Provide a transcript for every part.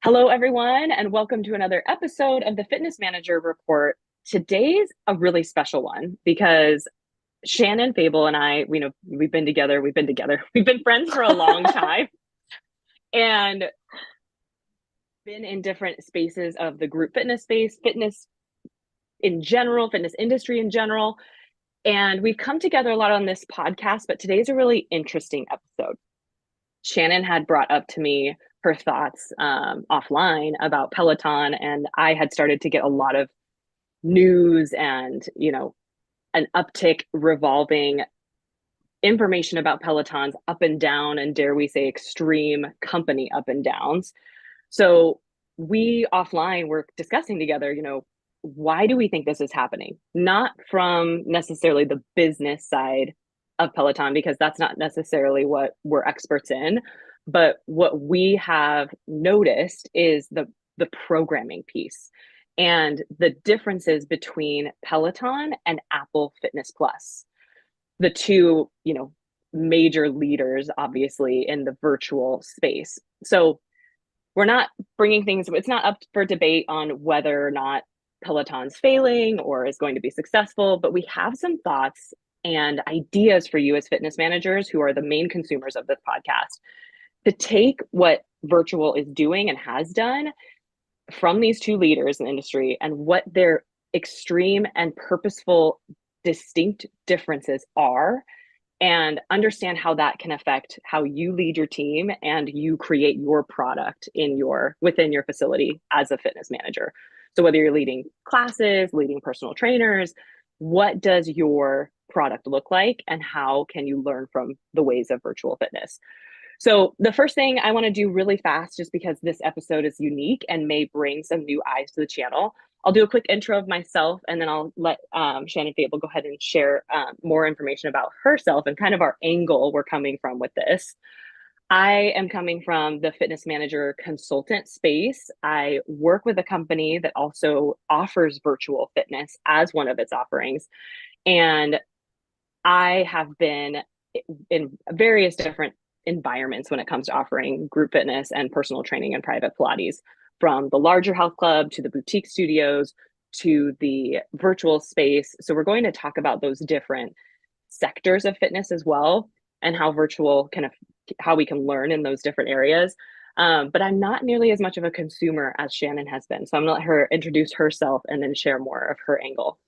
Hello, everyone, and welcome to another episode of the Fitness Manager Report. Today's a really special one because Shannon Fable and I, we've been friends for a long time and been in different spaces of the group fitness space, fitness in general, fitness industry in general. And we've come together a lot on this podcast, but today's a really interesting episode. Shannon had brought up to me her thoughts offline about Peloton, and I had started to get a lot of news and an uptick revolving information about Peloton's up and down, and dare we say extreme company up and downs. So we offline were discussing together, why do we think this is happening? Not from necessarily the business side of Peloton, because that's not necessarily what we're experts in, but what we have noticed is the programming piece and the differences between Peloton and Apple Fitness Plus, the two, major leaders, obviously, in the virtual space. So we're not bringing things, it's not up for debate on whether or not Peloton's failing or is going to be successful, but we have some thoughts and ideas for you as fitness managers who are the main consumers of this podcast to take what virtual is doing and has done from these two leaders in the industry and what their extreme and purposeful distinct differences are, and understand how that can affect how you lead your team and you create your product within your facility as a fitness manager. So whether you're leading classes, leading personal trainers, what does your product look like and how can you learn from the ways of virtual fitness? So the first thing I want to do really fast, just because this episode is unique and may bring some new eyes to the channel, I'll do a quick intro of myself, and then I'll let Shannon Fable go ahead and share more information about herself and kind of our angle we're coming from with this. I am coming from the fitness manager consultant space. I work with a company that also offers virtual fitness as one of its offerings. And I have been in various different environments when it comes to offering group fitness and personal training and private Pilates, from the larger health club to the boutique studios to the virtual space. So we're going to talk about those different sectors of fitness as well, and how how we can learn in those different areas. But I'm not nearly as much of a consumer as Shannon has been. So I'm gonna let her introduce herself and then share more of her angle.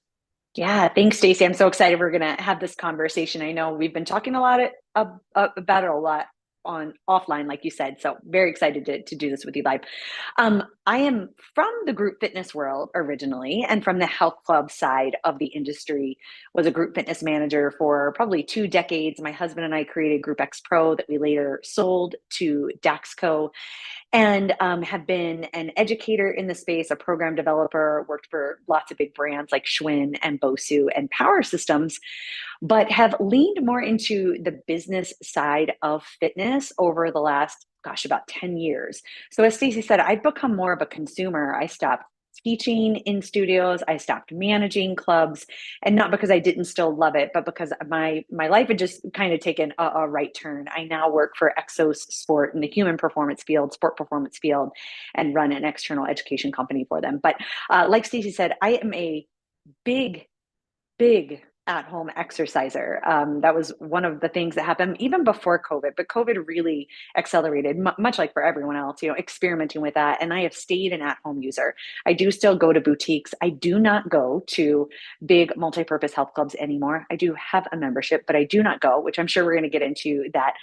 Yeah, thanks, Stacey. I'm so excited we're going to have this conversation. I know we've been talking about it a lot on offline, like you said. So very excited to do this with you live. I am from the group fitness world originally, and from the health club side of the industry. Was a group fitness manager for probably 2 decades. My husband and I created Group X Pro that we later sold to Daxco, and have been an educator in the space, a program developer, worked for lots of big brands like Schwinn and Bosu and Power Systems, but have leaned more into the business side of fitness over the last, gosh, about 10 years. So as Stacey said, I've become more of a consumer. I stopped teaching in studios. I stopped managing clubs, and not because I didn't still love it, but because my life had just kind of taken a right turn. I now work for Exos Sport in the human performance field, sport performance field, and run an external education company for them. But like Stacey said, I am a big, big at-home exerciser. That was one of the things that happened even before COVID, but COVID really accelerated, much like for everyone else, experimenting with that. And I have stayed an at-home user. I do still go to boutiques. I do not go to big multi-purpose health clubs anymore. I do have a membership, but I do not go, which I'm sure we're going to get into that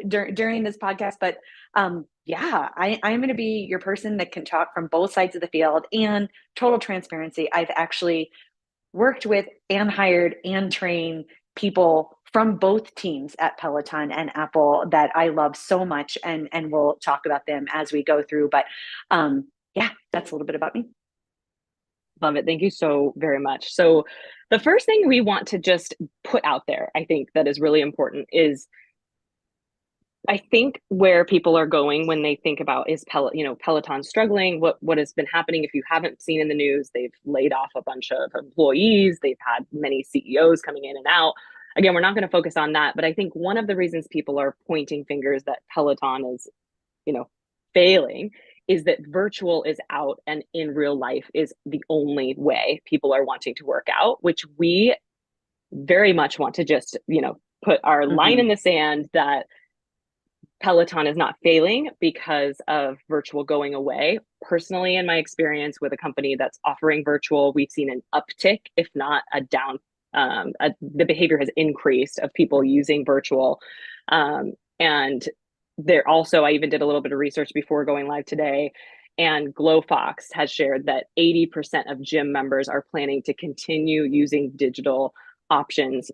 during this podcast. But yeah, I'm going to be your person that can talk from both sides of the field. And total transparency, I've actually worked with and hired and trained people from both teams at Peloton and Apple that I love so much, and we'll talk about them as we go through. But yeah, that's a little bit about me. Love it. Thank you so very much. So the first thing we want to just put out there, I think that is really important, is I think where people are going when they think about is Peloton struggling. What has been happening? If you haven't seen in the news, they've laid off a bunch of employees. They've had many CEOs coming in and out. Again, we're not going to focus on that, but I think one of the reasons people are pointing fingers that Peloton is, failing is that virtual is out and in real life is the only way people are wanting to work out, which we very much want to just, put our line Mm-hmm. in the sand that Peloton is not failing because of virtual going away. Personally, in my experience with a company that's offering virtual, we've seen an uptick, if not a down. The behavior has increased of people using virtual. And there also, I even did a little bit of research before going live today, and GlowFox has shared that 80% of gym members are planning to continue using digital options,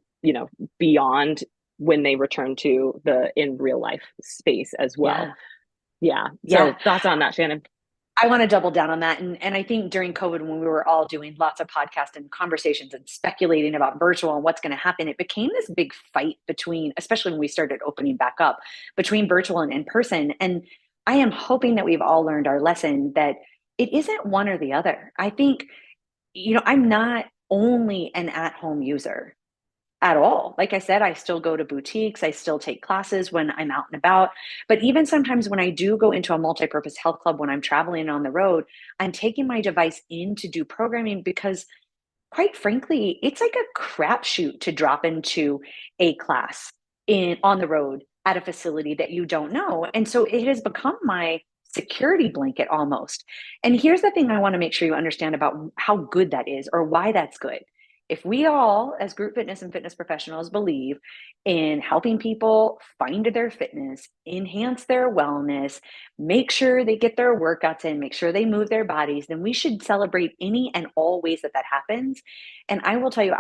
beyond when they return to the in real life space as well. Yeah. Yeah. So Yeah. thoughts on that, Shannon? I want to double down on that. And I think during COVID, when we were all doing lots of podcasts and conversations and speculating about virtual and what's going to happen, it became this big fight between, especially when we started opening back up, between virtual and in person. And I am hoping that we've all learned our lesson that it isn't one or the other. I think, I'm not only an at home user at all. Like I said, I still go to boutiques, I still take classes when I'm out and about. But even sometimes when I do go into a multi-purpose health club when I'm traveling on the road, I'm taking my device in to do programming because quite frankly, it's like a crapshoot to drop into a class in on the road at a facility that you don't know. And so it has become my security blanket almost. And here's the thing I want to make sure you understand about how good that is or why that's good. If we all, as group fitness and fitness professionals, believe in helping people find their fitness, enhance their wellness, make sure they get their workouts in, make sure they move their bodies, then we should celebrate any and all ways that that happens. And I will tell you,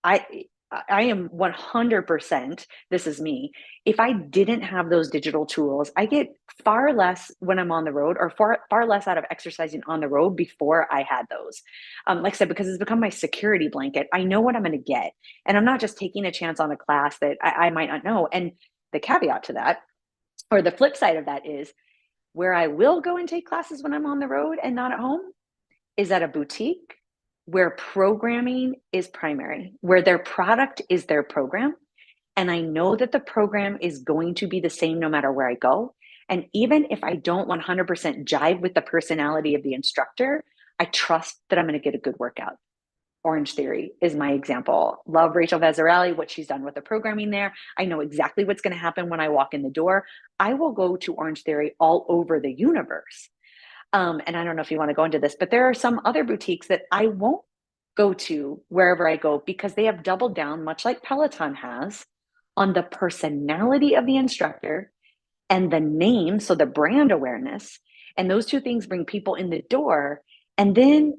I I am 100%, this is me. If I didn't have those digital tools, I get far less when I'm on the road or far less out of exercising on the road before I had those. Like I said, because it's become my security blanket. I know what I'm going to get. And I'm not just taking a chance on a class that I might not know. And the caveat to that, or the flip side of that is where I will go and take classes when I'm on the road and not at home is at a boutique where programming is primary, where their product is their program. And I know that the program is going to be the same no matter where I go. And even if I don't 100% jive with the personality of the instructor, I trust that I'm going to get a good workout. Orange Theory is my example. Love Rachel Vazzarelli, what she's done with the programming there. I know exactly what's going to happen when I walk in the door. I will go to Orange Theory all over the universe. And I don't know if you want to go into this, but there are some other boutiques that I won't go to wherever I go because they have doubled down, much like Peloton has, on the personality of the instructor and the name, so the brand awareness. And those two things bring people in the door. And then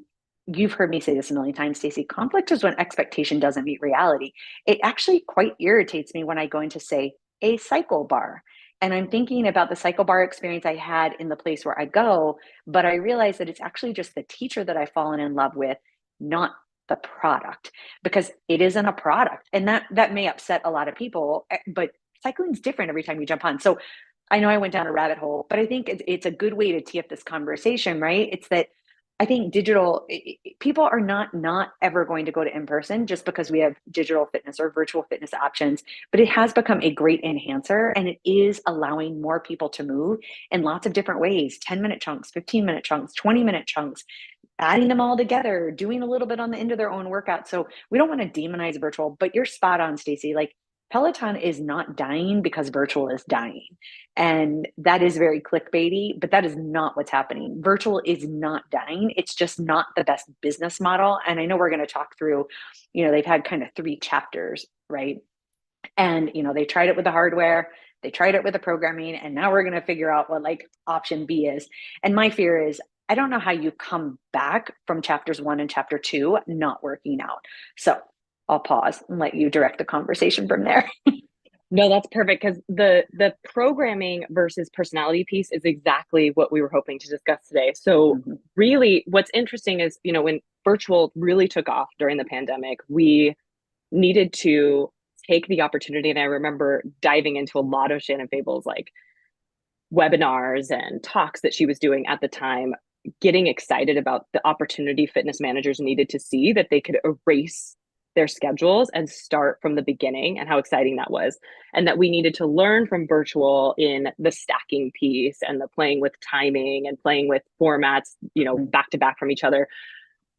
you've heard me say this a million times, Stacey, conflict is when expectation doesn't meet reality. It actually quite irritates me when I go into, say, a cycle bar. And I'm thinking about the cycle bar experience I had in the place where I go, but I realize that it's actually just the teacher that I've fallen in love with, not the product, because it isn't a product. And that may upset a lot of people, but cycling's different every time you jump on. So I know I went down a rabbit hole, but I think it's a good way to tee up this conversation, right? It's that I think digital people are not ever going to go to in person just because we have digital fitness or virtual fitness options, but it has become a great enhancer and it is allowing more people to move in lots of different ways, 10-minute chunks, 15-minute chunks, 20-minute chunks, adding them all together, doing a little bit on the end of their own workout. So we don't want to demonize virtual, but you're spot on, Stacey. Like Peloton is not dying because virtual is dying. And that is very clickbaity, but that is not what's happening. Virtual is not dying. It's just not the best business model. And I know we're going to talk through, they've had kind of 3 chapters, right? And, they tried it with the hardware, they tried it with the programming, and now we're going to figure out what like option B is. And my fear is, I don't know how you come back from chapters 1 and chapter 2 not working out. So I'll pause and let you direct the conversation from there. No, that's perfect because the programming versus personality piece is exactly what we were hoping to discuss today. So Mm-hmm. really what's interesting is, when virtual really took off during the pandemic, we needed to take the opportunity. And I remember diving into a lot of Shannon Fable's like webinars and talks that she was doing at the time, getting excited about the opportunity fitness managers needed to see that they could erase their schedules and start from the beginning, and how exciting that was. And that we needed to learn from virtual in the stacking piece and the playing with timing and playing with formats, back to back from each other.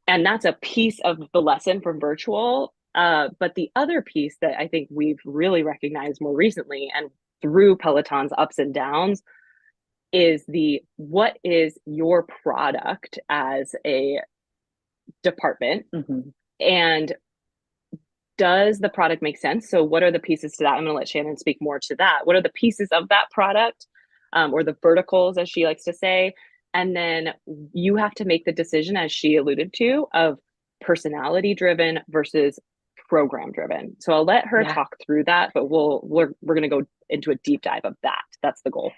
And that's a piece of the lesson from virtual. But the other piece that I think we've really recognized more recently and through Peloton's ups and downs is what is your product as a department, Mm-hmm. and does the product make sense? So what are the pieces to that? I'm going to let Shannon speak more to that. What are the pieces of that product, or the verticals, as she likes to say? And then you have to make the decision, as she alluded to, of personality driven versus program driven. So I'll let her Yeah. talk through that, but we're going to go into a deep dive of that. That's the goal.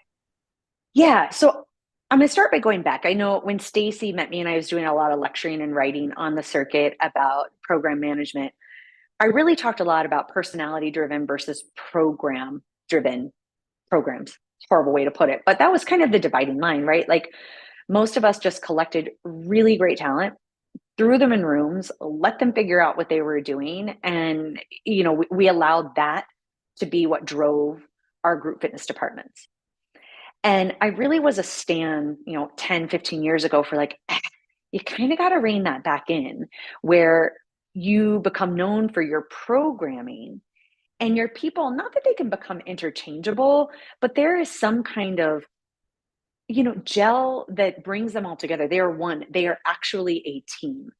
Yeah. So I'm going to start by going back. I know when Stacy met me and I was doing a lot of lecturing and writing on the circuit about program management, I really talked a lot about personality driven versus program driven programs. Horrible way to put it, but that was kind of the dividing line, right? Like most of us just collected really great talent, threw them in rooms, let them figure out what they were doing. And, we allowed that to be what drove our group fitness departments. And I really was a stan, 10, 15 years ago for like, you kind of got to rein that back in where you become known for your programming and your people, not that they can become interchangeable, but there is some kind of, gel that brings them all together. They are one, they are actually a team.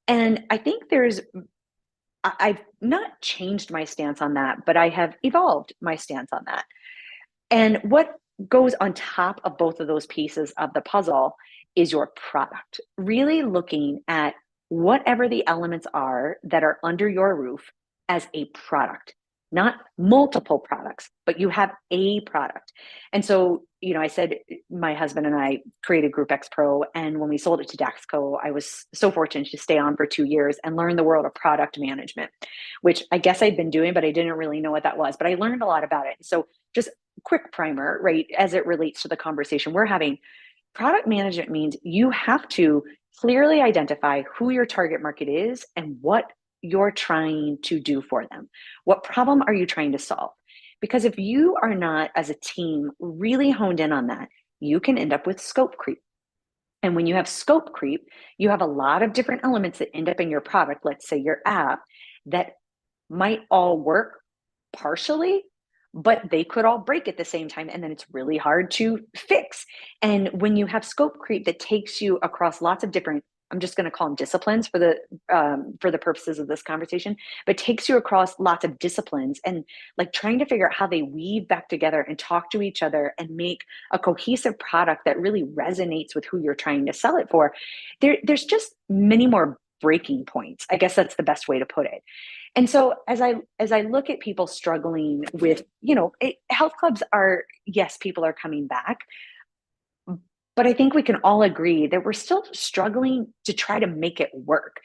And I think I've not changed my stance on that, but I have evolved my stance on that. And what goes on top of both of those pieces of the puzzle is your product. Really looking at whatever the elements are that are under your roof as a product, not multiple products, but you have a product. And so, I said my husband and I created Group X Pro, and when we sold it to Daxco, I was so fortunate to stay on for 2 years and learn the world of product management, which I guess I'd been doing, but I didn't really know what that was. But I learned a lot about it. So just quick primer, right, as it relates to the conversation we're having. Product management means you have to clearly identify who your target market is and what you're trying to do for them. What problem are you trying to solve? Because if you are not, as a team, really honed in on that, you can end up with scope creep. And when you have scope creep, you have a lot of different elements that end up in your product, let's say your app, that might all work partially, but they could all break at the same time. And then it's really hard to fix. And when you have scope creep that takes you across lots of different, I'm just going to call them disciplines for the purposes of this conversation, but takes you across lots of disciplines and like trying to figure out how they weave back together and talk to each other and make a cohesive product that really resonates with who you're trying to sell it for. There's just many more breaking points. I guess that's the best way to put it. And so as I look at people struggling with, health clubs are, yes, people are coming back, but I think we can all agree that we're still struggling to try to make it work.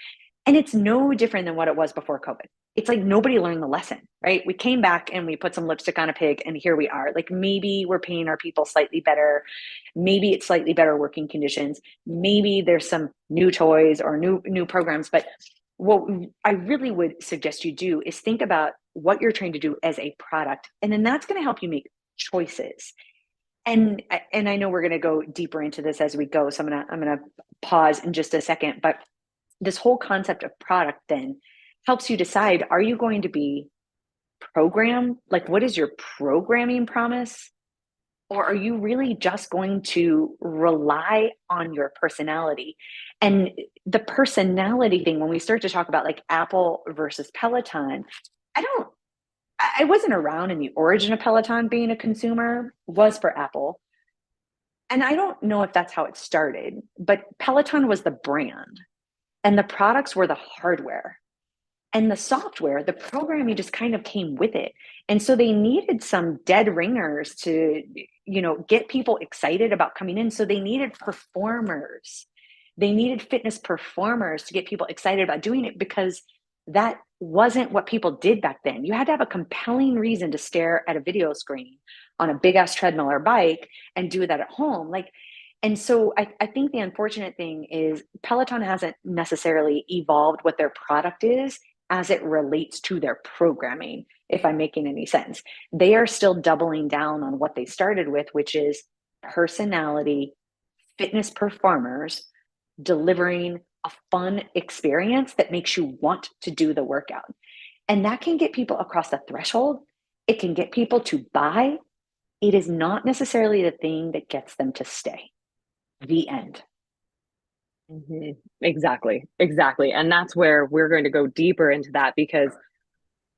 And it's no different than what it was before COVID. It's like nobody learned the lesson, right? We came back and we put some lipstick on a pig and here we are. Like maybe we're paying our people slightly better. Maybe it's slightly better working conditions. Maybe there's some new toys or new programs, but what I really would suggest you do is think about what you're trying to do as a product. And then that's going to help you make choices. And I know we're going to go deeper into this as we go. So I'm going to pause in just a second, but this whole concept of product then helps you decide, are you going to be programmed? Like, what is your programming promise? Or are you really just going to rely on your personality? And the personality thing, when we start to talk about like Apple versus Peloton, I wasn't around in the origin of Peloton being a consumer, was for Apple. And I don't know if that's how it started, but Peloton was the brand and the products were the hardware. And the software, the programming just kind of came with it. And so they needed some dead ringers to, get people excited about coming in. So they needed performers. They needed fitness performers to get people excited about doing it because that wasn't what people did back then. You had to have a compelling reason to stare at a video screen on a big ass treadmill or bike and do that at home. And so I think the unfortunate thing is Peloton hasn't necessarily evolved what their product is as it relates to their programming, if I'm making any sense. They are still doubling down on what they started with, which is personality, fitness performers delivering a fun experience that makes you want to do the workout. And that can get people across the threshold. It can get people to buy. It is not necessarily the thing that gets them to stay. The end. Mhm. Exactly. Exactly. And that's where we're going to go deeper into that, because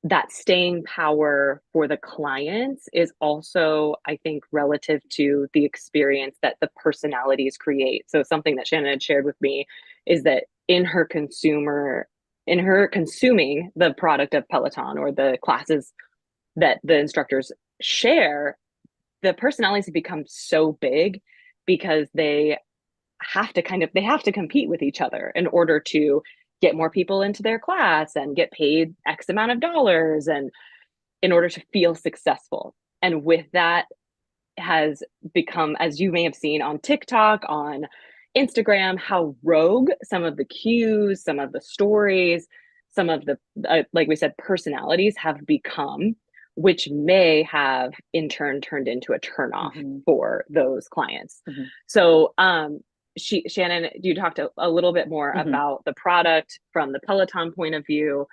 that staying power for the clients is also, I think, relative to the experience that the personalities create. So something that Shannon had shared with me is that in her consuming the product of Peloton or the classes that the instructors share, the personalities have become so big because they have to compete with each other in order to get more people into their class and get paid X amount of dollars, and in order to feel successful. And with that has become, as you may have seen on TikTok, on Instagram, how rogue some of the cues, some of the stories, some of the, like we said, personalities have become, which may have in turn turned into a turnoff for those clients. So, Shannon, you talked a little bit more about the product from the Peloton point of view,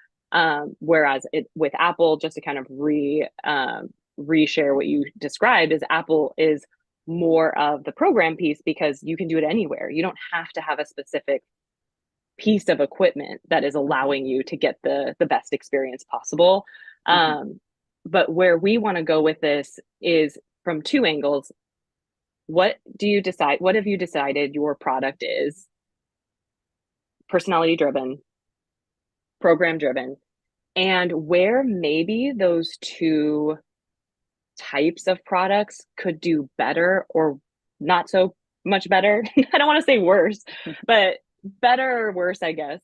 whereas with Apple, just to kind of reshare what you described, is Apple is more of the program piece, because you can do it anywhere. You don't have to have a specific piece of equipment that is allowing you to get the best experience possible. But where we want to go with this is from two angles. What have you decided your product is? Personality driven, program driven, and where maybe those two types of products could do better or not so much better. I don't want to say worse, but better or worse, I guess,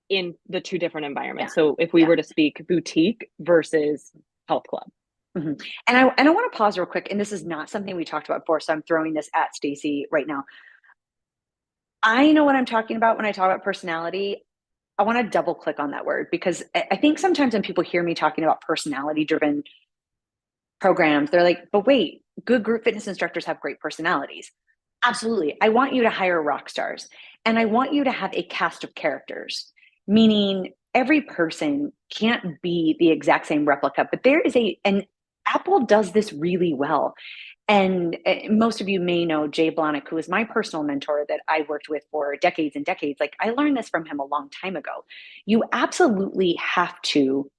in the two different environments. So if we were to speak boutique versus health club. And I want to pause real quick. And this is not something we talked about before, so I'm throwing this at Stacy right now. I know what I'm talking about when I talk about personality. I want to double click on that word, because I think sometimes when people hear me talking about personality driven programs, they're like, but wait, good group fitness instructors have great personalities. Absolutely. I want you to hire rock stars, and I want you to have a cast of characters, meaning every person can't be the exact same replica, but there is and Apple does this really well. And most of you may know Jay Blahnik, who is my personal mentor that I worked with for decades and decades. Like, I learned this from him a long time ago. You absolutely have to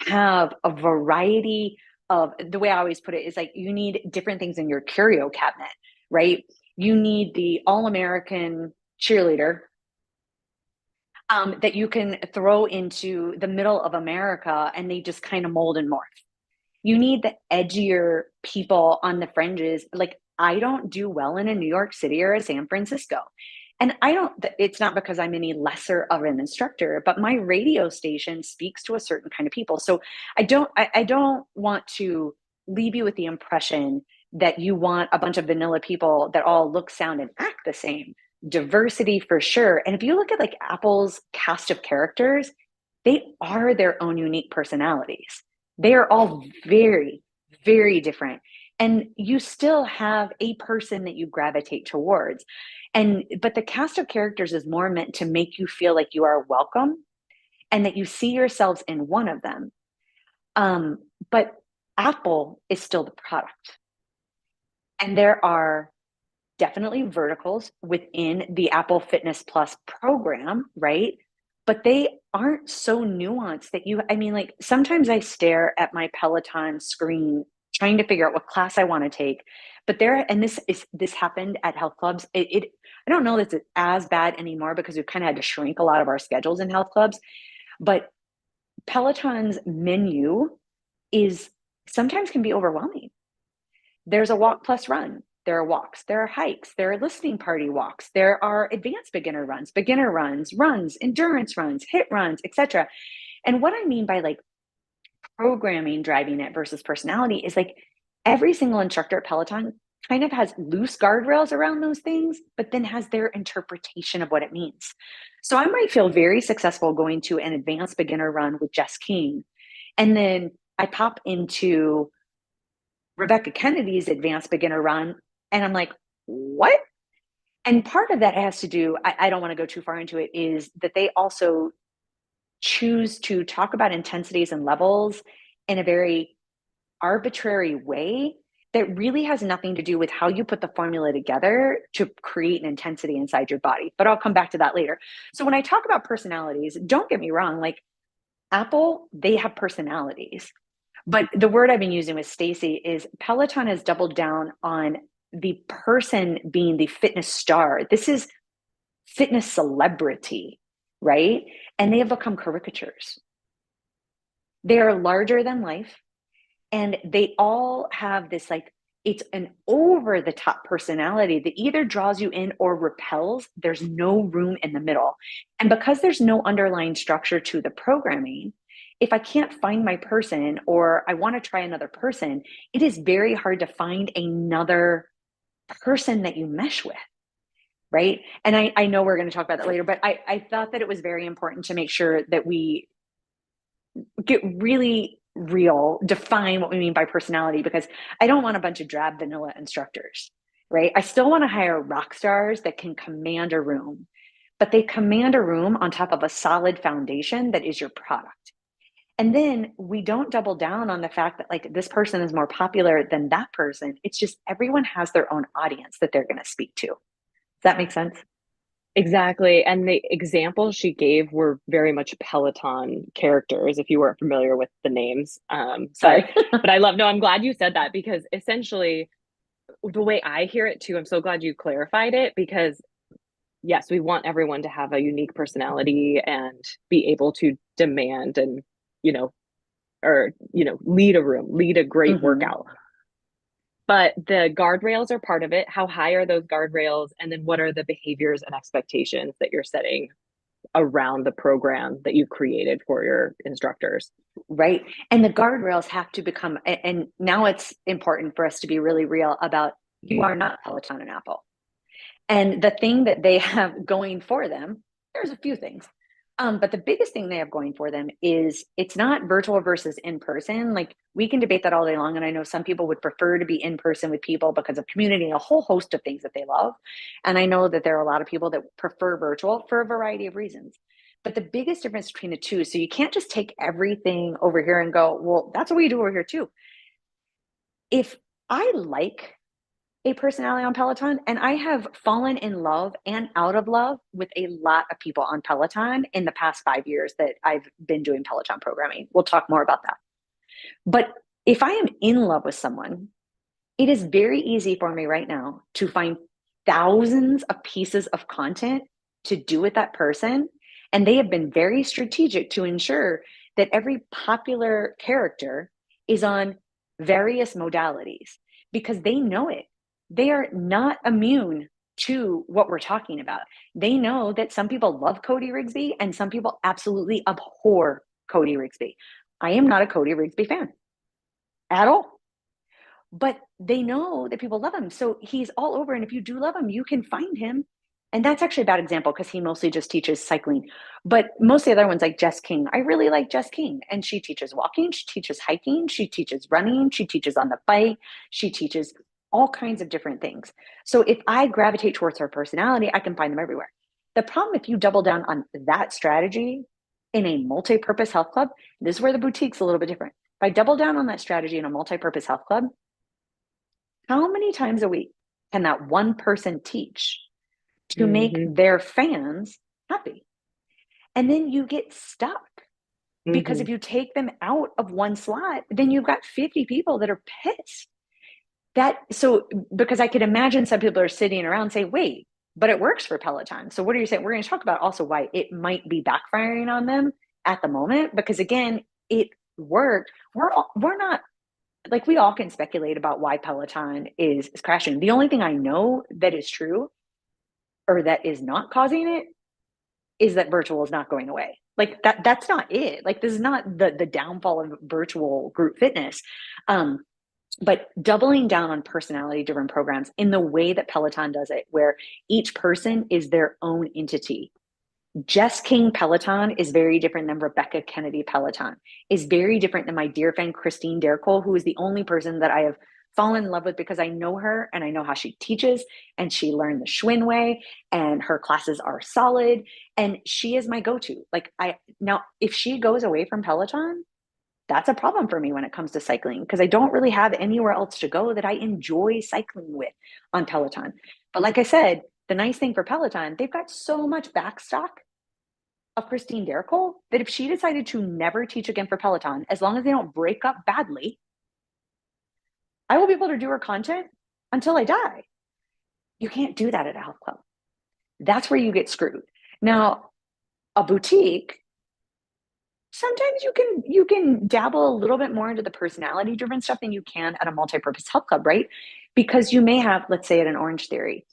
have a variety of, the way I always put it is like, you need different things in your curio cabinet, right? You need the all-American cheerleader that you can throw into the middle of America and they just kind of mold and morph. You need the edgier people on the fringes. Like, I don't do well in a New York City or a San Francisco. And it's not because I'm any lesser of an instructor, but my radio station speaks to a certain kind of people. So I don't want to leave you with the impression that you want a bunch of vanilla people that all look, sound, and act the same. Diversity for sure. And if you look at like Apple's cast of characters, they are their own unique personalities. They are all very, very different. And you still have a person that you gravitate towards. But the cast of characters is more meant to make you feel like you are welcome and that you see yourselves in one of them. But Apple is still the product. And there are definitely verticals within the Apple Fitness Plus program, right? But they aren't so nuanced that like sometimes I stare at my Peloton screen trying to figure out what class I want to take. But this happened at health clubs. I don't know that it's as bad anymore because we've kind of had to shrink a lot of our schedules in health clubs. But Peloton's menu is sometimes can be overwhelming. There's a walk plus run. There are walks, there are hikes, there are listening party walks, there are advanced beginner runs, endurance runs, hit runs, etc. And what I mean by like programming driving it versus personality is like every single instructor at Peloton kind of has loose guardrails around those things, but then has their interpretation of what it means. So I might feel very successful going to an advanced beginner run with Jess King. And then I pop into Rebecca Kennedy's advanced beginner run, and I'm like, what? And part of that has to do, I don't want to go too far into it, is that they also choose to talk about intensities and levels in a very arbitrary way that really has nothing to do with how you put the formula together to create an intensity inside your body. But I'll come back to that later. So when I talk about personalities, don't get me wrong, like Apple, they have personalities. But the word I've been using with Stacy is Peloton has doubled down on the person being the fitness star. This is fitness celebrity, right? And they have become caricatures. They are larger than life. And they all have this, like, it's an over the top personality that either draws you in or repels. There's no room in the middle. And because there's no underlying structure to the programming, if I can't find my person or I want to try another person, it is very hard to find another person that you mesh with. Right. And I know we're going to talk about that later, but I thought that it was very important to make sure that we get really real, define what we mean by personality, because I don't want a bunch of drab vanilla instructors, right? I still want to hire rock stars that can command a room, but they command a room on top of a solid foundation that is your product. And then we don't double down on the fact that like this person is more popular than that person. It's just everyone has their own audience that they're going to speak to. Does that make sense? Exactly. And the examples she gave were very much Peloton characters, if you weren't familiar with the names. Sorry. But I love, no, I'm glad you said that, because essentially the way I hear it too, I'm so glad you clarified it, because yes, we want everyone to have a unique personality and be able to demand and, you know, lead a room, lead a great Mm-hmm. workout. But the guardrails are part of it. How high are those guardrails? And then what are the behaviors and expectations that you're setting around the program that you've created for your instructors? Right. And the guardrails have to become, and now it's important for us to be really real about you are not Peloton and Apple. And the thing that they have going for them, there's a few things. But the biggest thing they have going for them is it's not virtual versus in person. Like we can debate that all day long. And I know some people would prefer to be in person with people because of community, a whole host of things that they love. And I know that there are a lot of people that prefer virtual for a variety of reasons. But the biggest difference between the two, so you can't just take everything over here and go, well, that's what we do over here too. If I like a personality on Peloton, and I have fallen in love and out of love with a lot of people on Peloton in the past 5 years that I've been doing Peloton programming. We'll talk more about that. But if I am in love with someone, it is very easy for me right now to find thousands of pieces of content to do with that person. And they have been very strategic to ensure that every popular character is on various modalities because they know it. They are not immune to what we're talking about. They know that some people love Cody Rigsby and some people absolutely abhor Cody Rigsby. I am not a Cody Rigsby fan at all. But they know that people love him. So he's all over. And if you do love him, you can find him. And that's actually a bad example because he mostly just teaches cycling. But most of the other ones, like Jess King, I really like Jess King. And she teaches walking, she teaches hiking, she teaches running, she teaches on the bike, she teaches all kinds of different things. So if I gravitate towards her personality, I can find them everywhere. The problem if you double down on that strategy in a multi-purpose health club, this is where the boutique's a little bit different. If I double down on that strategy in a multi-purpose health club, how many times a week can that one person teach to make their fans happy? And then you get stuck because if you take them out of one slot, then you've got 50 people that are pissed. Because I could imagine some people are sitting around saying, wait, but it works for Peloton. So what are you saying? We're going to talk about also why it might be backfiring on them at the moment, because again, it worked. We're not, like, we all can speculate about why Peloton is crashing. The only thing I know that is true or that is not causing it is that virtual is not going away. Like that's not it. Like this is not the downfall of virtual group fitness. But doubling down on personality driven programs in the way that Peloton does it, where each person is their own entity. Jess King Peloton is very different than Rebecca Kennedy Peloton, is very different than my dear friend Christine Dercole, who is the only person that I have fallen in love with because I know her and I know how she teaches, and she learned the Schwinn way, and her classes are solid, and she is my go-to. Like, I now, if she goes away from Peloton, that's a problem for me when it comes to cycling because I don't really have anywhere else to go that I enjoy cycling with on Peloton. But like I said, the nice thing for Peloton, they've got so much backstock of Christine Dercole that if she decided to never teach again for Peloton, as long as they don't break up badly, I will be able to do her content until I die. You can't do that at a health club. That's where you get screwed. Now, a boutique, sometimes you can dabble a little bit more into the personality driven stuff than you can at a multi-purpose health club, right? Because you may have, let's say at an Orange Theory,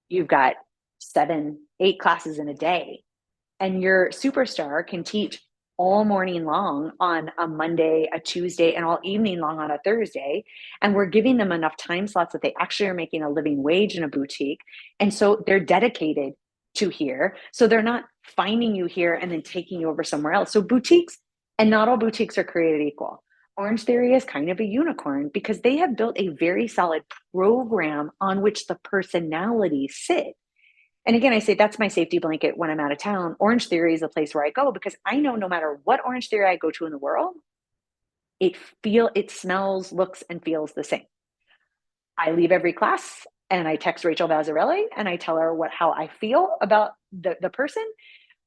you've got 7 8 classes in a day, and your superstar can teach all morning long on a Monday, a Tuesday, and all evening long on a Thursday. And we're giving them enough time slots that they actually are making a living wage in a boutique. And so they're dedicated to here. So they're not finding you here and then taking you over somewhere else. So boutiques, and not all boutiques are created equal. Orange Theory is kind of a unicorn because they have built a very solid program on which the personalities sit. And again, I say that's my safety blanket when I'm out of town. Orange Theory is a place where I go because I know no matter what Orange Theory I go to in the world, it smells, looks, and feels the same. I leave every class and I text Rachel Vazzarelli and I tell her how I feel about the person,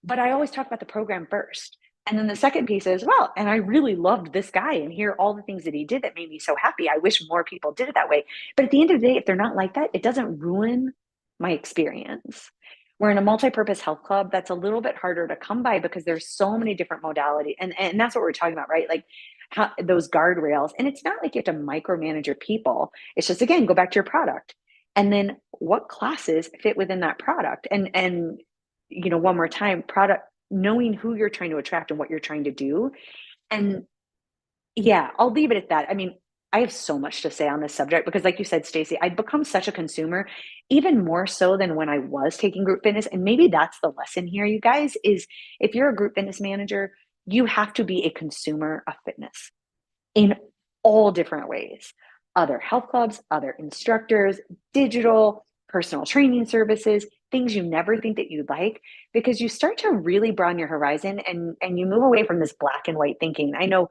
but I always talk about the program first. And then the second piece is, well, and I really loved this guy and hear all the things that he did that made me so happy. I wish more people did it that way. But at the end of the day, if they're not like that, it doesn't ruin my experience. We're in a multi-purpose health club that's a little bit harder to come by because there's so many different modalities. And that's what we're talking about, right? Like how, those guardrails. And it's not like you have to micromanage your people. It's just, again, go back to your product. And then what classes fit within that product? And one more time, product, knowing who you're trying to attract and what you're trying to do. And yeah, I'll leave it at that. I mean, I have so much to say on this subject because, like you said, Stacey, I've become such a consumer, even more so than when I was taking group fitness. And maybe that's the lesson here, you guys, is if you're a group fitness manager, you have to be a consumer of fitness in all different ways. Other health clubs, other instructors, digital, personal training services, things you never think that you'd like, because you start to really broaden your horizon and you move away from this black and white thinking. I know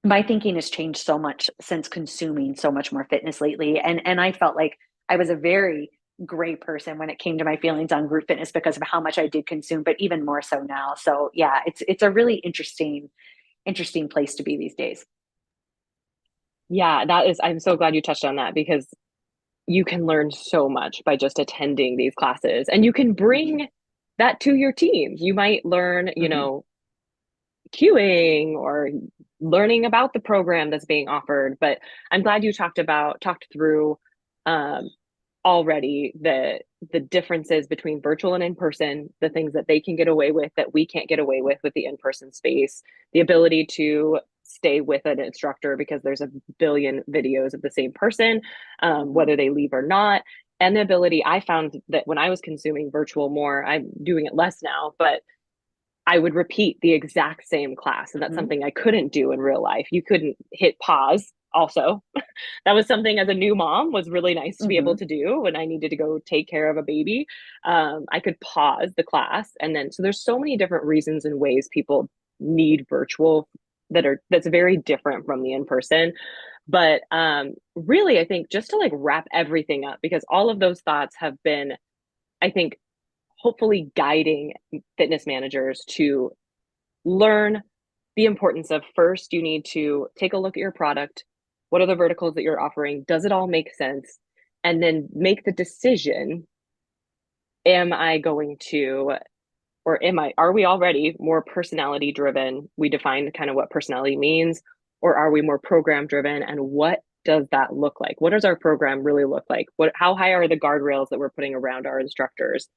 my thinking has changed so much since consuming so much more fitness lately. And I felt like I was a very gray person when it came to my feelings on group fitness because of how much I did consume, but even more so now. So yeah, it's a really interesting place to be these days. Yeah, I'm so glad you touched on that because you can learn so much by just attending these classes and you can Mm-hmm. bring that to your team. You might learn, Mm-hmm. queuing or learning about the program that's being offered. But I'm glad you talked through um, already the differences between virtual and in person, the things that they can get away with that we can't get away with the in person space, the ability to stay with an instructor because there's a billion videos of the same person, Mm-hmm. whether they leave or not. And the ability, I found that when I was consuming virtual more, I'm doing it less now, but I would repeat the exact same class. And that's Mm-hmm. something I couldn't do in real life. You couldn't hit pause also. That was something as a new mom was really nice to be able Mm-hmm. to do when I needed to go take care of a baby. I could pause the class. And then, so there's so many different reasons and ways people need virtual that's very different from the in-person. But really, I think just to like wrap everything up, because all of those thoughts have been, I think, hopefully guiding fitness managers to learn the importance of first, you need to take a look at your product. What are the verticals that you're offering? Does it all make sense? And then make the decision, am I going to, are we already more personality driven? We define kind of what personality means, or are we more program driven? And what does that look like? What does our program really look like? How high are the guardrails that we're putting around our instructors?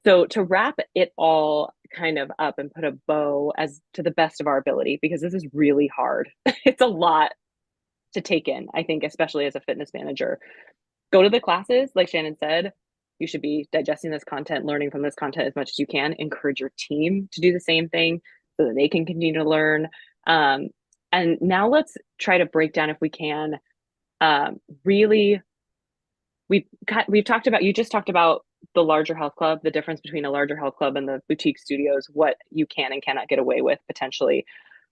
So to wrap it all kind of up and put a bow as to the best of our ability, because this is really hard. It's a lot. to take in, I think, especially as a fitness manager. Go to the classes, like Shannon said. You should be digesting this content, learning from this content as much as you can. Encourage your team to do the same thing so that they can continue to learn. Um, and now let's try to break down, if we can, really, we've talked about, you just talked about the larger health club, the difference between a larger health club and the boutique studios, what you can and cannot get away with potentially.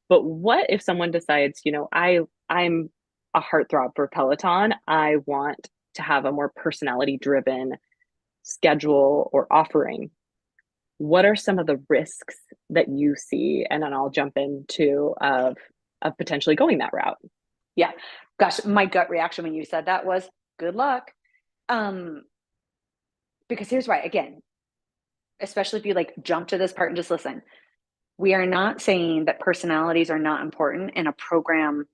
But what if someone decides, I'm a heartthrob for Peloton. I want to have a more personality driven schedule or offering. What are some of the risks that you see? And then I'll jump into of potentially going that route. Yeah. Gosh, my gut reaction when you said that was good luck. Because here's why, again, especially if you like jump to this part and just listen, we are not saying that personalities are not important in a program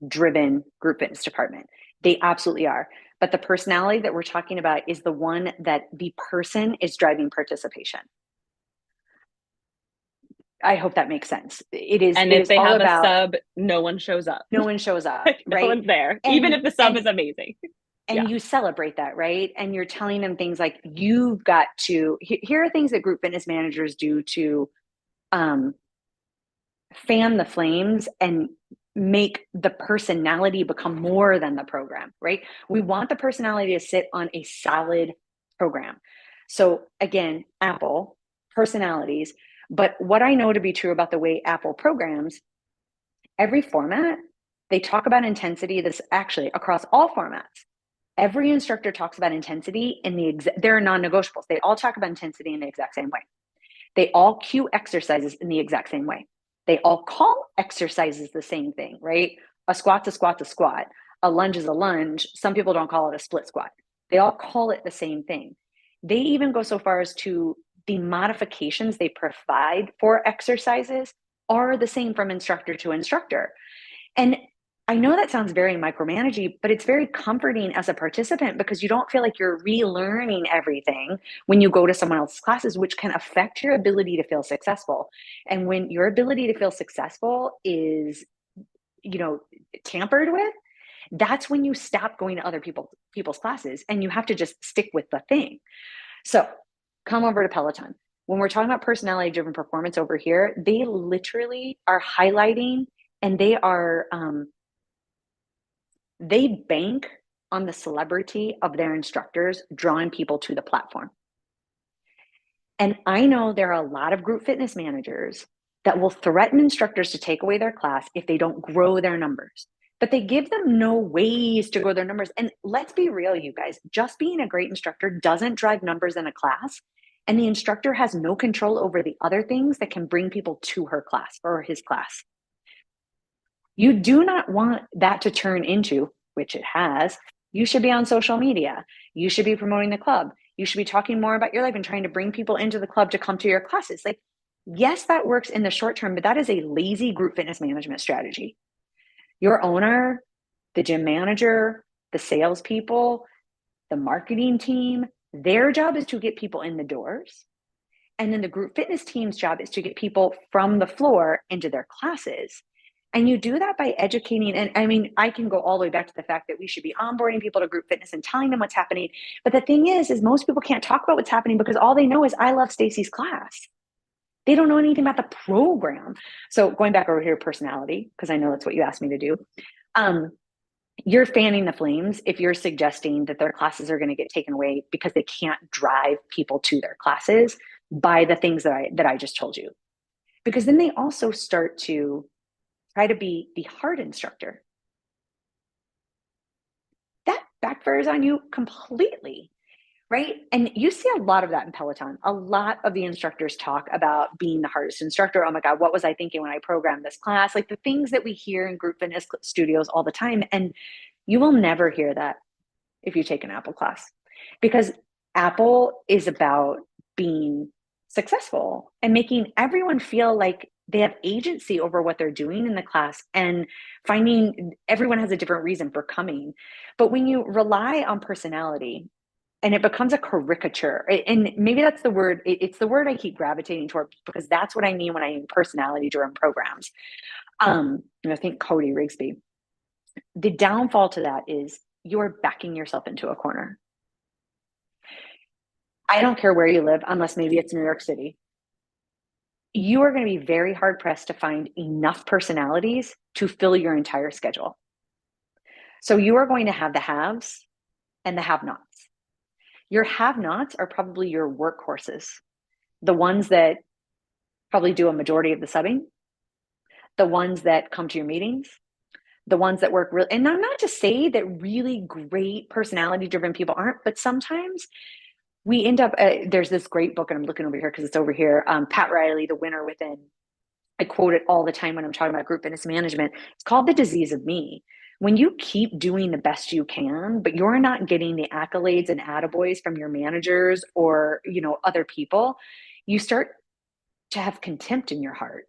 driven group fitness department. They absolutely are. But the personality that we're talking about is the one that the person is driving participation. I hope that makes sense. And if they have a sub, no one shows up. No one shows up, like, right? No one's there, even if the sub is amazing. And you celebrate that, right? And you're telling them things like, you've got to, here are things that group fitness managers do to fan the flames and make the personality become more than the program, right? We want the personality to sit on a solid program. So again, Apple, personalities. But what I know to be true about the way Apple programs, every format, they talk about intensity. This actually across all formats. Every instructor talks about intensity in there are non-negotiables. They all talk about intensity in the exact same way. They all cue exercises in the exact same way. They all call exercises the same thing, right? A squat's a squat's a squat. A lunge is a lunge. Some people don't call it a split squat. They all call it the same thing. They even go so far as to the modifications they provide for exercises are the same from instructor to instructor. And I know that sounds very micromanaging, but it's very comforting as a participant because you don't feel like you're relearning everything when you go to someone else's classes, which can affect your ability to feel successful. And when your ability to feel successful is, tampered with, that's when you stop going to other people's classes and you have to just stick with the thing. So come over to Peloton. When we're talking about personality driven performance over here, they literally are highlighting and they are, they bank on the celebrity of their instructors drawing people to the platform. And I know there are a lot of group fitness managers that will threaten instructors to take away their class if they don't grow their numbers. But they give them no ways to grow their numbers. And let's be real, you guys, just being a great instructor doesn't drive numbers in a class. And the instructor has no control over the other things that can bring people to her class or his class. You do not want that to turn into, which it has, you should be on social media. You should be promoting the club. You should be talking more about your life and trying to bring people into the club to come to your classes. Like, yes, that works in the short term, but that is a lazy group fitness management strategy. Your owner, the gym manager, the salespeople, the marketing team, their job is to get people in the doors. And then the group fitness team's job is to get people from the floor into their classes. And you do that by educating. And I mean, I can go all the way back to the fact that we should be onboarding people to group fitness and telling them what's happening. But the thing is most people can't talk about what's happening because all they know is I love Stacy's class. They don't know anything about the program. So going back over here, personality, because I know that's what you asked me to do. You're fanning the flames if you're suggesting that their classes are going to get taken away because they can't drive people to their classes by the things that I just told you. Because then they also start to try to be the hard instructor. That backfires on you completely, right? And you see a lot of that in Peloton. A lot of the instructors talk about being the hardest instructor. Oh my God, what was I thinking when I programmed this class? Like the things that we hear in group fitness studios all the time. And you will never hear that if you take an Apple class, because Apple is about being successful and making everyone feel like they have agency over what they're doing in the class and finding everyone has a different reason for coming. But when you rely on personality and it becomes a caricature, and maybe that's the word, it's the word I keep gravitating toward because that's what I mean when I mean personality driven programs. I think Cody Rigsby. The downfall to that is you're backing yourself into a corner. I don't care where you live, unless maybe it's New York City. You are going to be very hard pressed to find enough personalities to fill your entire schedule. So you are going to have the haves and the have nots. Your have nots are probably your workhorses, the ones that probably do a majority of the subbing, the ones that come to your meetings, the ones that work really. And I'm not to say that really great personality driven people aren't, but sometimes we end up, there's this great book, and I'm looking over here because it's over here, Pat Riley, The Winner Within. I quote it all the time when I'm talking about group fitness management. It's called The Disease of Me. When you keep doing the best you can, but you're not getting the accolades and attaboys from your managers or, other people, you start to have contempt in your heart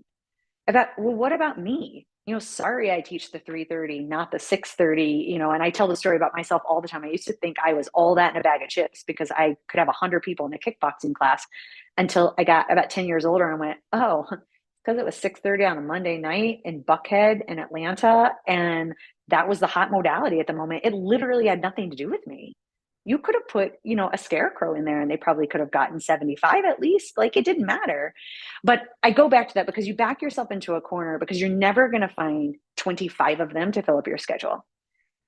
about, well, what about me? Sorry, I teach the 3:30, not the 6:30, and I tell the story about myself all the time. I used to think I was all that in a bag of chips because I could have 100 people in a kickboxing class until I got about 10 years older and went, oh, because it was 6:30 on a Monday night in Buckhead in Atlanta. And that was the hot modality at the moment. It literally had nothing to do with me. You could have put, a scarecrow in there and they probably could have gotten 75 at least. Like, it didn't matter. But I go back to that because you back yourself into a corner because you're never going to find 25 of them to fill up your schedule.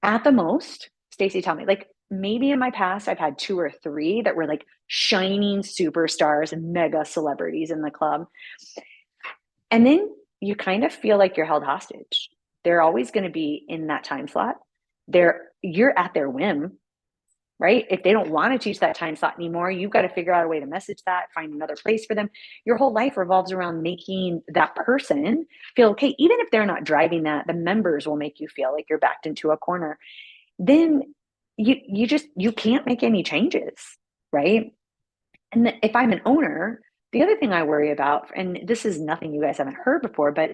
At the most, Stacey, tell me, like, maybe in my past, I've had 2 or 3 that were like shining superstars and mega celebrities in the club. And then you kind of feel like you're held hostage. They're always going to be in that time slot. You're at their whim, right? If they don't want to teach that time slot anymore, you've got to figure out a way to message that, find another place for them. Your whole life revolves around making that person feel okay. Even if they're not driving that, the members will make you feel like you're backed into a corner. Then you can't make any changes, right? And if I'm an owner, the other thing I worry about, and this is nothing you guys haven't heard before, but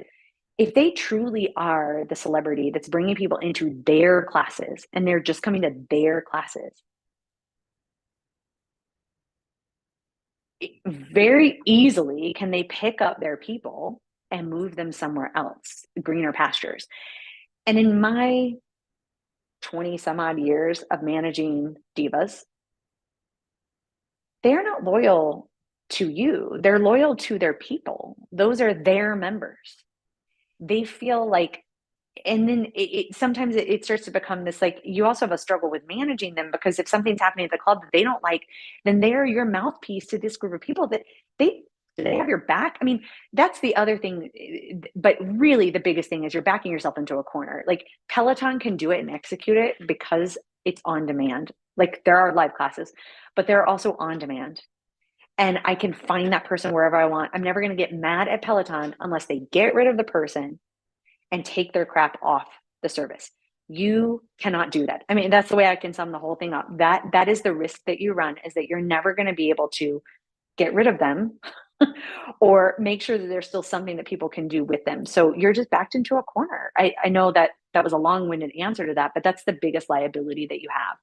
if they truly are the celebrity that's bringing people into their classes and they're just coming to their classes, very easily can they pick up their people and move them somewhere else, greener pastures. And in my 20 some odd years of managing divas, they're not loyal to you. They're loyal to their people. Those are their members. They feel like, and then sometimes it starts to become this, like, you also have a struggle with managing them because if something's happening at the club that they don't like, then they're your mouthpiece to this group of people that they have your back. I mean, that's the other thing. But really the biggest thing is you're backing yourself into a corner. Like, Peloton can do it and execute it because it's on demand. Like, there are live classes, but they're also on demand. And I can find that person wherever I want. I'm never going to get mad at Peloton unless they get rid of the person and take their crap off the service. You cannot do that. I mean, that's the way I can sum the whole thing up. That is the risk that you run, is that you're never going to be able to get rid of them or make sure that there's still something that people can do with them. So you're just backed into a corner. I know that was a long-winded answer to that, but that's the biggest liability that you have.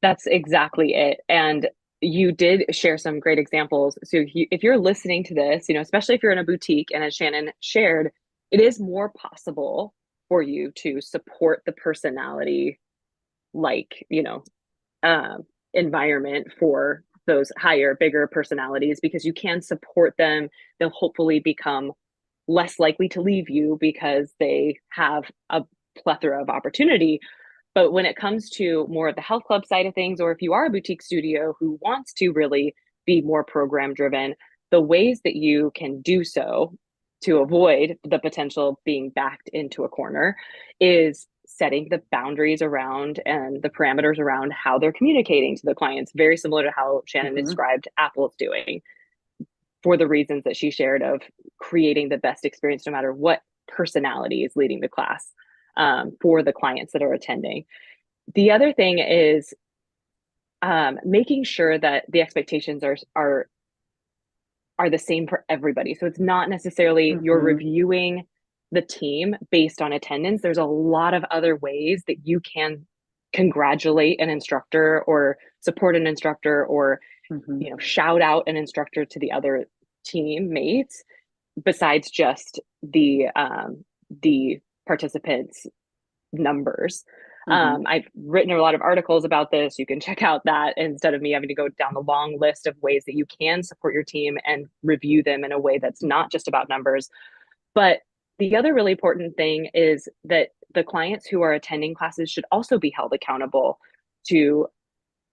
That's exactly it. And you did share some great examples. So if you're listening to this, especially if you're in a boutique, and as Shannon shared, it is more possible for you to support the personality, like, environment for those higher, bigger personalities, because you can support them. They'll hopefully become less likely to leave you because they have a plethora of opportunity. But when it comes to more of the health club side of things, or if you are a boutique studio who wants to really be more program driven, the ways that you can do so to avoid the potential being backed into a corner is setting the boundaries around and the parameters around how they're communicating to the clients, very similar to how Shannon described Apple's doing, for the reasons that she shared of creating the best experience no matter what personality is leading the class, for the clients that are attending. The other thing is making sure that the expectations are the same for everybody. So it's not necessarily you're reviewing the team based on attendance. There's a lot of other ways that you can congratulate an instructor or support an instructor or shout out an instructor to the other teammates besides just the participants numbers. Mm-hmm. I've written a lot of articles about this. You can check out that instead of me having to go down the long list of ways that you can support your team and review them in a way that's not just about numbers. But the other really important thing is that the clients who are attending classes should also be held accountable to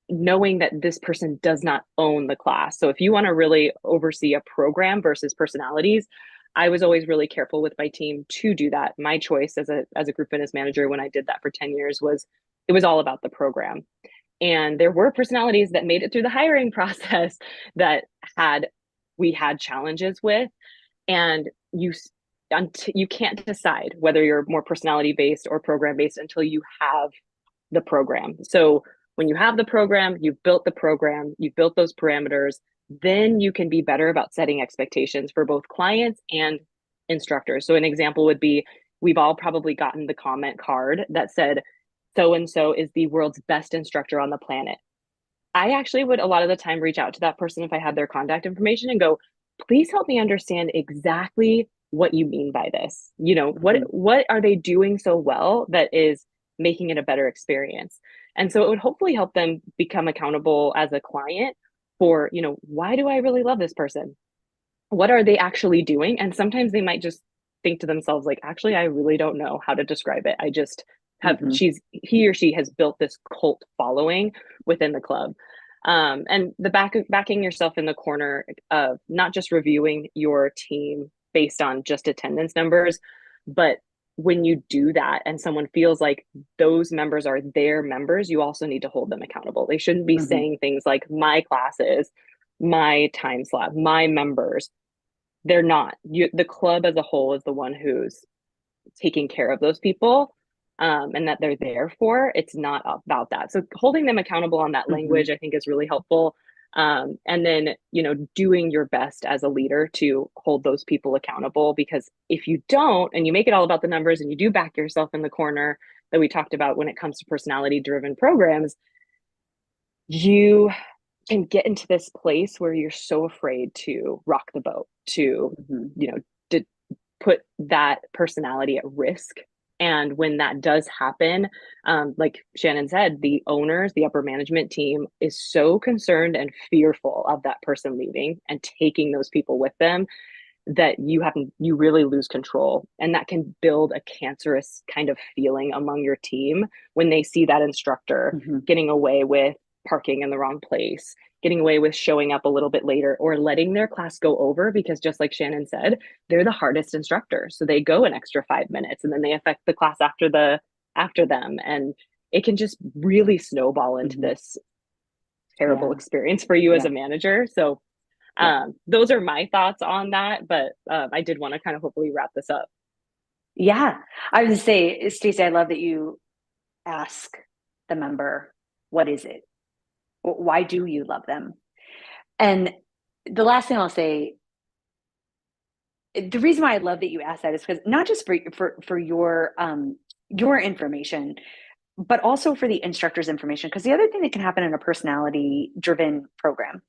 knowing that this person does not own the class. So if you want to really oversee a program versus personalities, I was always really careful with my team to do that. My choice as a group fitness manager when I did that for 10 years was it was all about the program. And there were personalities that made it through the hiring process that had we had challenges with, and you can't decide whether you're more personality based or program based until you have the program. So when you have the program, you've built the program, you've built those parameters, then you can be better about setting expectations for both clients and instructors. So an example would be we've all probably gotten the comment card that said, so and so is the world's best instructor on the planet. I actually would a lot of the time reach out to that person if I had their contact information and go, please help me understand exactly what you mean by this. You know, Mm-hmm. what are they doing so well that is making it a better experience? And so it would hopefully help them become accountable as a client for, you know, why do I really love this person? What are they actually doing? And sometimes they might just think to themselves, like, actually, I really don't know how to describe it. I just have, Mm-hmm. he or she has built this cult following within the club. And the backing yourself in the corner of not just reviewing your team based on just attendance numbers, but when you do that and someone feels like those members are their members, you also need to hold them accountable. They shouldn't be Mm-hmm. saying things like my classes, my time slot, my members. They're not. The club as a whole is the one who's taking care of those people, and that they're there for. It's not about that. So holding them accountable on that Mm-hmm. language, I think, is really helpful. And then, you know, doing your best as a leader to hold those people accountable, because if you don't, and you make it all about the numbers and you do back yourself in the corner that we talked about when it comes to personality driven programs, you can get into this place where you're so afraid to rock the boat, to, Mm-hmm. you know, to put that personality at risk. And when that does happen, like Shannon said, the owners, the upper management team is so concerned and fearful of that person leaving and taking those people with them that you really lose control. And that can build a cancerous kind of feeling among your team when they see that instructor Mm-hmm. getting away with parking in the wrong place, getting away with showing up a little bit later, or letting their class go over because, just like Shannon said, they're the hardest instructors. So they go an extra 5 minutes and then they affect the class after them. And it can just really snowball into Mm-hmm. this terrible Yeah. experience for you as Yeah. a manager. So Yeah. those are my thoughts on that, but I did want to kind of hopefully wrap this up. Yeah. I would say, Stacey, I love that you ask the member, what is it? Why do you love them? And the last thing I'll say, the reason why I love that you asked that is because not just for your information, but also for the instructor's information. Because the other thing that can happen in a personality driven program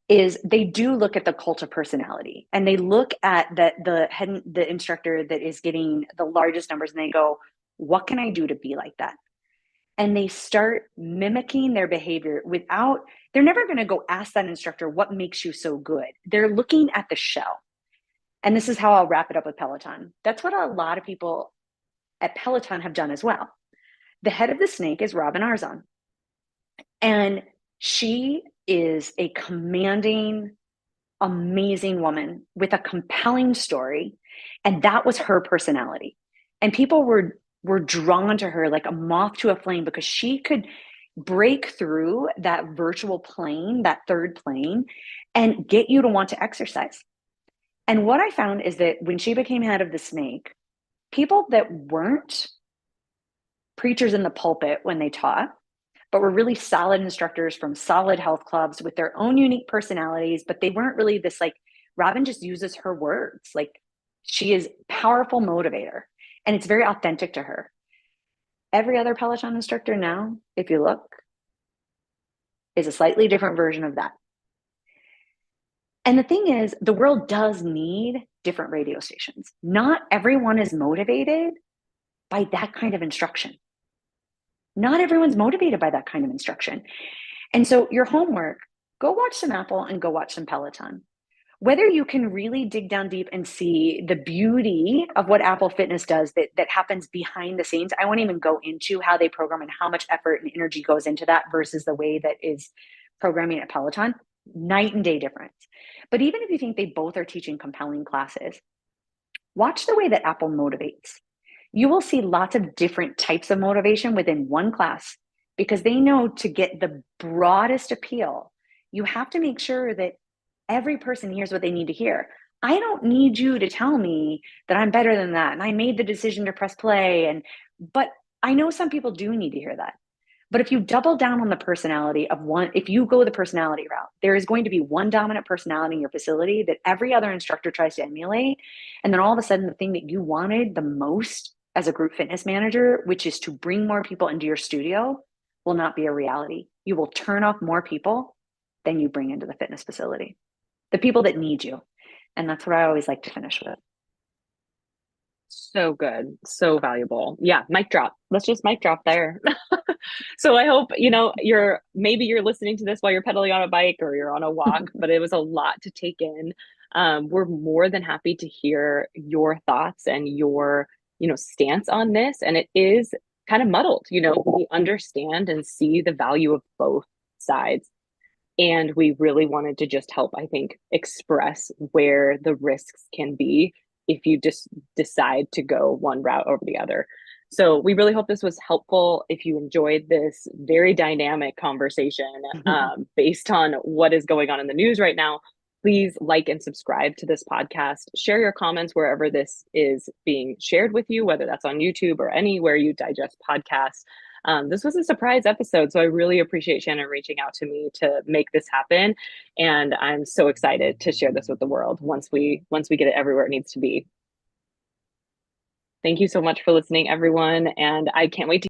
is they do look at the cult of personality, and they look at the instructor that is getting the largest numbers, and they go, what can I do to be like that? And they start mimicking their behavior without, they're never going to go ask that instructor, what makes you so good? They're looking at the shell. And this is how I'll wrap it up with Peloton. That's what a lot of people at Peloton have done as well. The head of the snake is Robin Arzon. And she is a commanding, amazing woman with a compelling story. And that was her personality. And people were drawn to her like a moth to a flame because she could break through that virtual plane, that third plane, and get you to want to exercise. And what I found is that when she became head of the snake, people that weren't preachers in the pulpit when they taught, but were really solid instructors from solid health clubs with their own unique personalities, but they weren't really this, like, Robin just uses her words. Like, she is powerful motivator, and it's very authentic to her. Every other Peloton instructor now, if you look, is a slightly different version of that. And the thing is, the world does need different radio stations. Not everyone is motivated by that kind of instruction. Not everyone's motivated by that kind of instruction. And so your homework, go watch some Apple and go watch some Peloton. Whether you can really dig down deep and see the beauty of what Apple Fitness does that happens behind the scenes. I won't even go into how they program and how much effort and energy goes into that versus the way that is programming at Peloton. Night and day difference. But even if you think they both are teaching compelling classes, watch the way that Apple motivates. You will see lots of different types of motivation within one class because they know to get the broadest appeal, you have to make sure that every person hears what they need to hear. I don't need you to tell me that I'm better than that and I made the decision to press play, but I know some people do need to hear that. But if you double down on the personality of one, if you go the personality route, there is going to be one dominant personality in your facility that every other instructor tries to emulate. And then all of a sudden, the thing that you wanted the most as a group fitness manager, which is to bring more people into your studio, will not be a reality. You will turn off more people than you bring into the fitness facility, the people that need you. And that's what I always like to finish with. So good. So valuable. Yeah. Mic drop. Let's just mic drop there. So I hope, maybe you're listening to this while you're pedaling on a bike or you're on a walk, but it was a lot to take in. We're more than happy to hear your thoughts and your, stance on this. And it is kind of muddled. We understand and see the value of both sides. And we really wanted to just help, I think, express where the risks can be if you just decide to go one route over the other. So we really hope this was helpful. If you enjoyed this very dynamic conversation based on what is going on in the news right now, please like and subscribe to this podcast. Share your comments wherever this is being shared with you, whether that's on YouTube or anywhere you digest podcasts. This was a surprise episode, so I really appreciate Shannon reaching out to me to make this happen, and I'm so excited to share this with the world once we get it everywhere it needs to be. Thank you so much for listening, everyone, and I can't wait to